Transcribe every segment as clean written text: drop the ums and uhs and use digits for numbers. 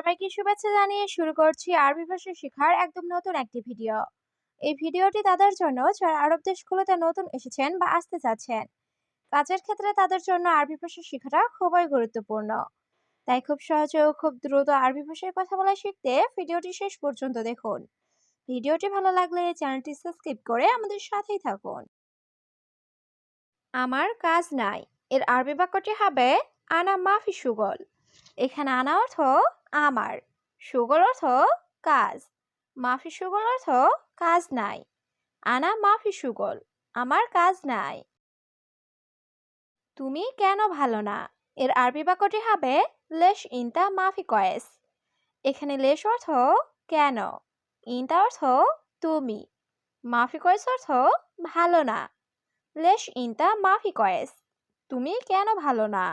সবাইকে শুভেচ্ছা জানিয়ে শুরু করছি আরবি ভাষা শেখার একদম নতুন একটি ভিডিও। এই ভিডিওটি তাদের জন্য যারা আরব দেশগুলোতে নতুন এসেছেন বা আসতে চাচ্ছেন। কাজের ক্ষেত্রে তাদের জন্য আরবি ভাষা শেখাটা খুবই গুরুত্বপূর্ণ। তাই খুব সহজে ও খুব দ্রুত আরবি ভাষায় কথা বলা শিখতে ভিডিওটি শেষ পর্যন্ত দেখুন। ভিডিওটি ভালো লাগলে চ্যানেলটি সাবস্ক্রাইব করে আমাদের সাথেই থাকুন। আমার কাজ নাই এর আরবি বাক্যটি হবে আনা মাফি সুগল। এখানে আনা অর্থ আমার, সুগল অর্থ কাজ, মাফি সুগল অর্থ কাজ নাই। আনা মাফি সুগল, আমার কাজ নাই। তুমি কেন ভালো না এর আরবি বাক্যটি হবে লেশ ইনতা মাফি কয়েস। এখানে লেশ অর্থ কেন, ইনতা অর্থ তুমি, মাফি কয়েস অর্থ ভালো না। লেশ ইনতা মাফি কয়েস, তুমি কেন ভালো না।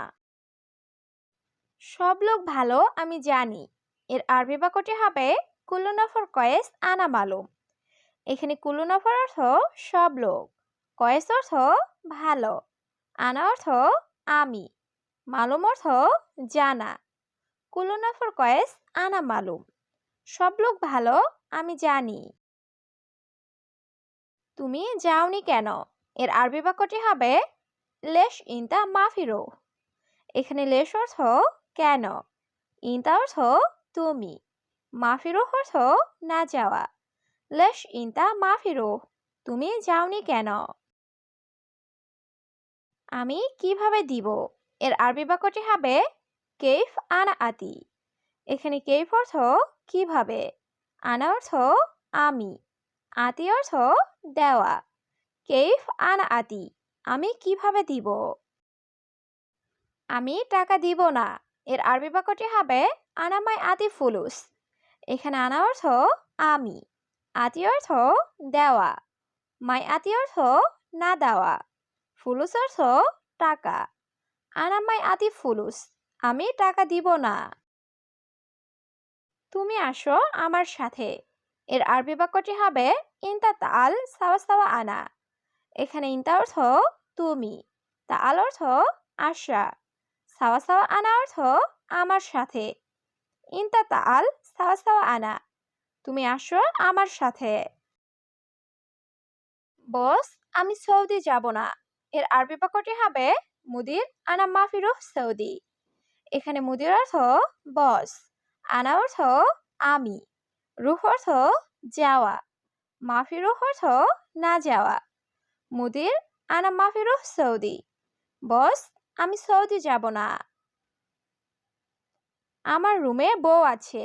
সব লোক ভালো আমি জানি এর আরবি বাক্যটি হবে কুল্লু নফর কয়েস আনা মালুম। এখানে কুল্লু নফর অর্থ সব লোক, কয়েস অর্থ ভালো, আনা অর্থ আমি, মালুম অর্থ জানা। কুল্লু নফর কয়েস আনা মালুম, সব লোক ভালো আমি জানি। তুমি যাওনি কেন এর আরবি বাক্যটি হবে লেশ ইনতা মাফিরো। এখানে লেশ অর্থ কেন, ইনতা অর্থ তুমি, মাফিরো অর্থ না যাওয়া। লেশ ইনতা মাফিরো, তুমি যাওনি কেন। আমি কিভাবে দিব এর আরবি বাক্যটি হবে কেইফ আনা আতি। এখানে কেইফ অর্থ কিভাবে, আনা অর্থ আমি, আতি অর্থ দেওয়া। কেইফ আনা আতি, আমি কিভাবে দিব। আমি টাকা দিব না এর আরবি বাক্যটি হবে আনামাই আতি ফুলুস। এখানে আনা অর্থ আমি, আতি অর্থ দেওয়া, মাই আতি অর্থ না দেওয়া, ফুলুস অর্থ টাকা। আনামাই আতি ফুলুস, আমি টাকা দিব না। তুমি আসো আমার সাথে এর আরবি বাক্যটি হবে ইনতা তাল সাওয়া সাওয়া আনা। এখানে ইনতা অর্থ তুমি, তাল অর্থ আসা, সাওয়া সাওয়া আনা অর্থ আমার সাথে। ইনতা তাল সাওয়া সাওয়া আনা, তুমি আসো আমার সাথে। বস আমি সৌদি যাব না এর আরবি বাক্যটি হবে মুদির আনা মাফিরুহ সৌদি। এখানে মুদির অর্থ বস, আনা অর্থ আমি, রুহ অর্থ যাওয়া, মাফিরুহ অর্থ না যাওয়া। মুদির আনা মাফিরুহ সৌদি, বস আমি সৌদি যাব না। আমার রুমে বউ আছে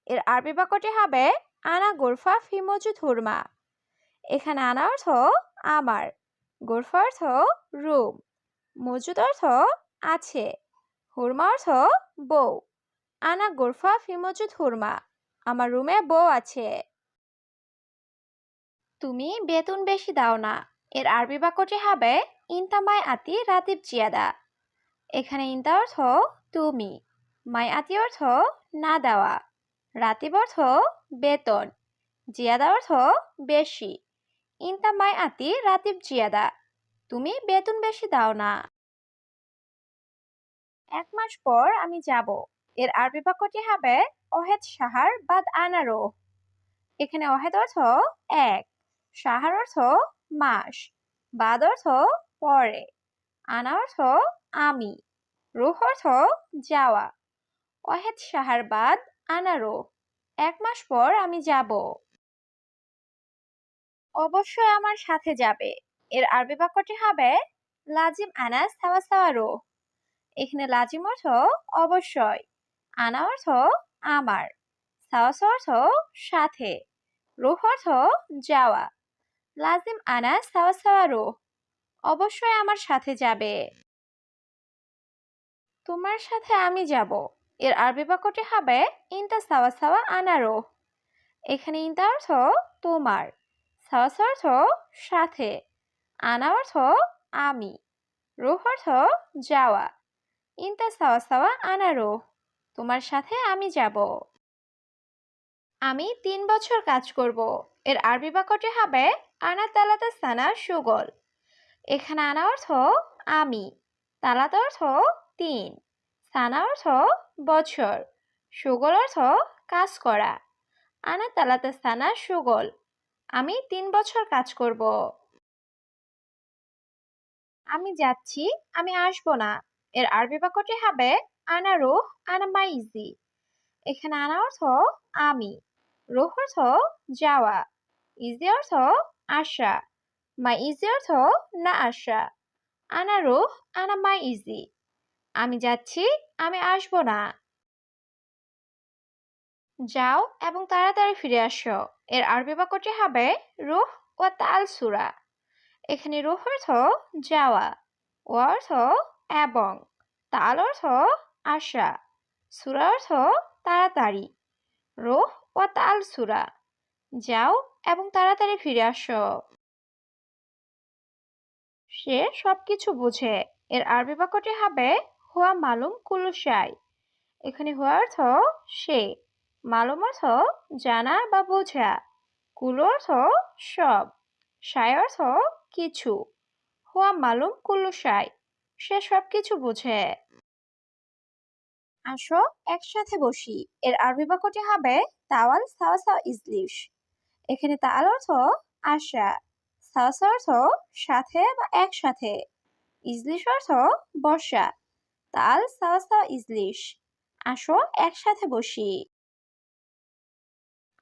এর আরবি বাক্যটি হবে আনা গোরফা ফি মজুদ হুরমা। এখানে আনা অর্থ আমার, গোরফা অর্থ রুম, মজুদ অর্থ আছে, হুরমা অর্থ বউ। আনা গোরফা ফি মজুদ হুরমা, আমার রুমে বউ আছে। তুমি বেতন বেশি দাও না এর আরবি বাক্যটি হবে ইনতা মাই আতি রাতিব জিয়াদা। এখানে ইনতা অর্থ তুমি, মাই আতি অর্থ না দেওয়া, রাতিব অর্থ বেতন, জিয়াদা অর্থ বেশি। ইনতা মাই আতি রাতিব জিয়াদা, তুমি বেতন বেশি দাও না। 1 মাস পর আমি যাব এর আরবি বাক্যটি হবে ওহেদ সাহার বাদ আনারো। এখানে ওহেদ অর্থ এক, সাহার অর্থ মাস, বাদ অর্থ পরে, আনা অর্থ আমি, রুহ অর্থ যাওয়া। ওহেদ সাহার বাদ আনারো, 1 মাস পর আমি যাব। অবশ্যই আমার সাথে যাবে এর আরবি বাক্যটি হবে লাজিম আনা সাওয়া সাওয়া রো। এখানে লাজিম অর্থ অবশ্যই, আনা অর্থ আমার, সাওয়া সাওয়া অর্থ সাথে, রুহ অর্থ যাওয়া। লাজিম আনা সাওয়া সাওয়া রো, অবশ্যই আমার সাথে যাবে। তোমার সাথে আমি যাব এর আরবি বাক্যটি হবে ইনতা সাওয়া সাওয়া আনা রো। এখানে ইনতা অর্থ তোমার, সাওয়া সাওয়া অর্থ সাথে, আনা অর্থ আমি, রুহ অর্থ যাওয়া। ইনতা সাওয়া সাওয়া আনা রো, তোমার সাথে আমি যাব। আমি 3 বছর কাজ করব এর আরবি বাক্যটি হবে আনা তালাতা সানা সুগল। এখানে আনা অর্থ আমি, তালাত অর্থ 3, সানা অর্থ বছর, সুগল অর্থ কাজ করা। আনা তালাতা সানা সুগল, আমি 3 বছর কাজ করব। আমি যাচ্ছি, আমি আসবো না। এর আরবি বাক্যটি হবে আনা রুহ আনা মাইজি। এখানে আনা অর্থ আমি, রুহ অর্থ যাওয়া, ইজি অর্থ আসা, মাইজি অর্থ না আসা। আনা রুহ আনা মাইজি, আমি যাচ্ছি, আমি আসবো না। যাও এবং তাড়াতাড়ি ফিরে আসো। এর আরবি বাক্যটি হবে রুহ ও তাল সুরা। এখানে রুহ অর্থ যাওয়া, ও অর্থ এবং, তাল অর্থ আসা, সুরা অর্থ তাড়াতাড়ি। রুহ ও তাল সুরা, যাও এবং তাড়াতাড়ি ফিরে আসো। সে সবকিছু বুঝে। এর আরবি বাক্যটি হবে হুয়া মালুম কুল্লু শাই। এখানে হুয়া অর্থ সে, মালুম অর্থ জানা বা বোঝা, কুল্লু অর্থ সব, শাই অর্থ কিছু। হুয়া মালুম কুল্লু শাই, সে সবকিছু বুঝে। আসো একসাথে বসি। এর আরবি বাক্যটি হবে তাওয়াল সাওয়া সাওয়া ইজলিশ। এখানে তাল অর্থ আসা, সাওয়া সাওয়া অর্থ সাথে বা একসাথে, ইজলিশ অর্থ বসা। তাল সাওয়া সাওয়া ইজলিশ, আসো একসাথে বসি।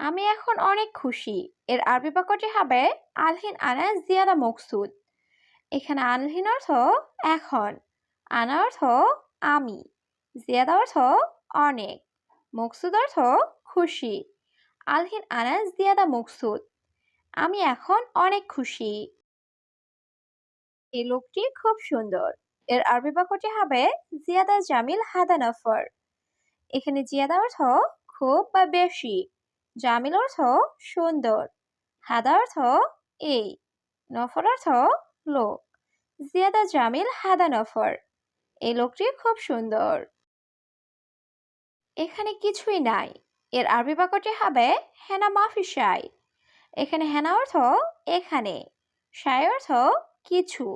আমি এখন অনেক খুশি। এর আরবি বাক্যটি হবে আলহিন আনা জিয়াদা মকসুদ। এখানে আলহিন অর্থ এখন, আনা অর্থ আমি, জিয়াদা অর্থ অনেক, মকসুদ অর্থ খুশি। আলহিন আনা জিয়াদা মকসুদ, আমি এখন অনেক খুশি। এই লোকটি খুব সুন্দর। এর আরবি বাক্যটি হবে জিয়াদা জামিল হাদা নফর। এখানে জিয়াদা অর্থ খুব বা বেশি, জামিল অর্থ সুন্দর, হাদা অর্থ এই, নফর অর্থ লোক। জিয়াদা জামিল হাদা নফর, এই লোকটি খুব সুন্দর। এখানে কিছুই নাই। এর আরবি বাক্যটি হবে হেনা মাফি শাই। এখানে হেনা অর্থ এখানে, শাই অর্থ কিছু,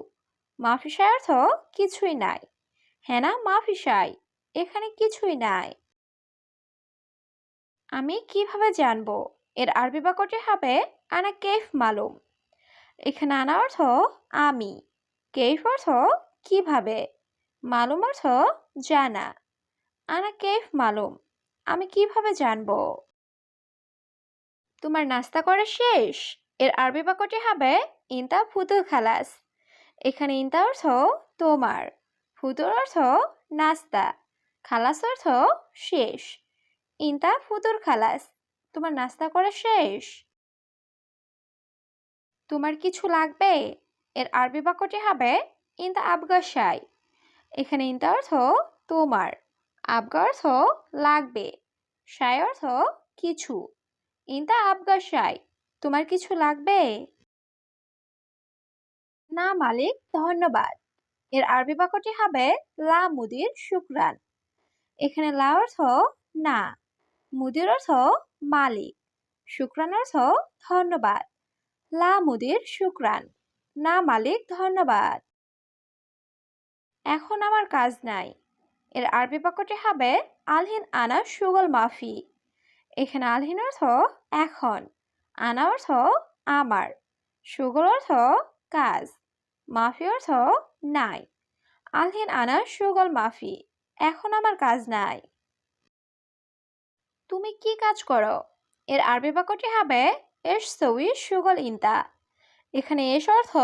মাফি শাই অর্থ কিছুই নাই। হেনা মাফি শাই, এখানে কিছুই নাই। আমি কিভাবে জানবো? এর আরবি বাক্যটি হবে আনা কেফ মালুম। এখানে আনা অর্থ আমি, কেফ অর্থ কিভাবে, মালুম অর্থ জানা। আনা কেফ মালুম, আমি কিভাবে জানবো? তোমার নাস্তা করা শেষ? এর আরবি বাক্যটি হবে ইনতা ফুতুর খালাস। এখানে ইনতা অর্থ তোমার, ফুতুর অর্থ নাস্তা, খালাস অর্থ শেষ। ইনতা ফুতুর খালাস, তোমার নাস্তা করা শেষ? তোমার কিছু লাগবে? এর আরবি বাক্যটি হবে ইনতা আবগা শাই। এখানে ইনতা অর্থ তোমার, আবগা অর্থ লাগবে, শাই অর্থ কিছু। ইনতা আবগা শাই, তোমার কিছু লাগবে? না মালিক, ধন্যবাদ। এর আরবি বাক্যটি হবে লা মুদির শুকরান। এখানে লা অর্থ না, মুদির অর্থ মালিক, শুকরান অর্থ ধন্যবাদ। লা মুদির শুকরান, না মালিক ধন্যবাদ। এখন আমার কাজ নাই। এর আরবি বাক্যটি হবে আলহিন আনা সুগল মাফি। এখানে আলহিন অর্থ এখন, আনা অর্থ আমার, সুগল অর্থ কাজ, মাফি অর্থ নাই। আলহিন আনা সুগল মাফি, এখন আমার কাজ নাই। তুমি কি কাজ করো? এর আরবি বাক্যটি হবে এস সউই সুগল ইনতা। এখানে এস অর্থ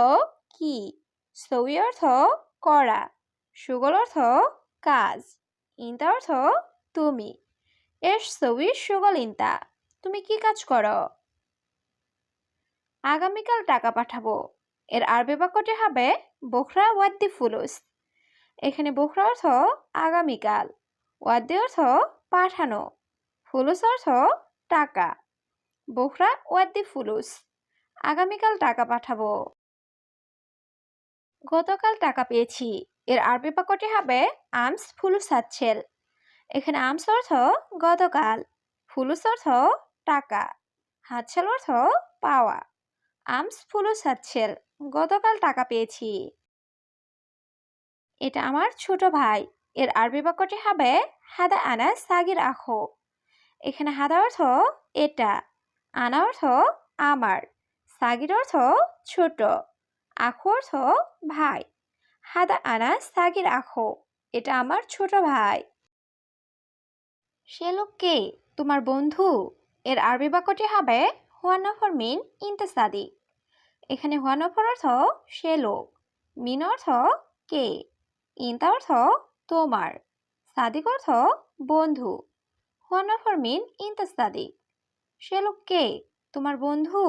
কি, সউই অর্থ করা, সুগল অর্থ কাজ, ইনতা অর্থ তুমি। এস সউই সুগল ইনতা, তুমি কি কাজ করো? আগামীকাল টাকা পাঠাবো। এর আরবি বাক্যটি হবে বোখরা ওয়াদ্দি ফুলুস। এখানে বোখরা অর্থ আগামীকাল, ওয়াদ্দি অর্থ পাঠানো, ফুলুস অর্থ টাকা। বোখরা ওয়াদ্দি ফুলুস, আগামীকাল টাকা পাঠাবো। গতকাল টাকা পেয়েছি। এর আরবি বাক্যটি হবে আমস ফুলুস হাচ্ছেল। এখানে আমস অর্থ গতকাল, ফুলুস অর্থ টাকা, হাচ্ছেল অর্থ পাওয়া। আমস ফুলুস হাচ্ছেল, গতকাল টাকা পেয়েছি। এটা আমার ছোট ভাই। এর আরবি বাক্যটি হবে হাদা আনা সাগির আখো। এখানে হাদা অর্থ এটা, আনা অর্থ আমার, সাগির অর্থ ছোট, আখো অর্থ ভাই। হাদা আনা সাগির আখো, এটা আমার ছোট ভাই। সে লোক কে? তোমার বন্ধু। এর আরবি বাক্যটি হবে হুয়া নফর মিন ইনতা সাদিক। এখানে হুয়া নফর অর্থ সে লোক, মিন অর্থ কে, ইনতা অর্থ তোমার, সাদিক অর্থ বন্ধু। হুয়া নফর মিন ইনতা সাদিক। সে লোক কে? তোমার বন্ধু।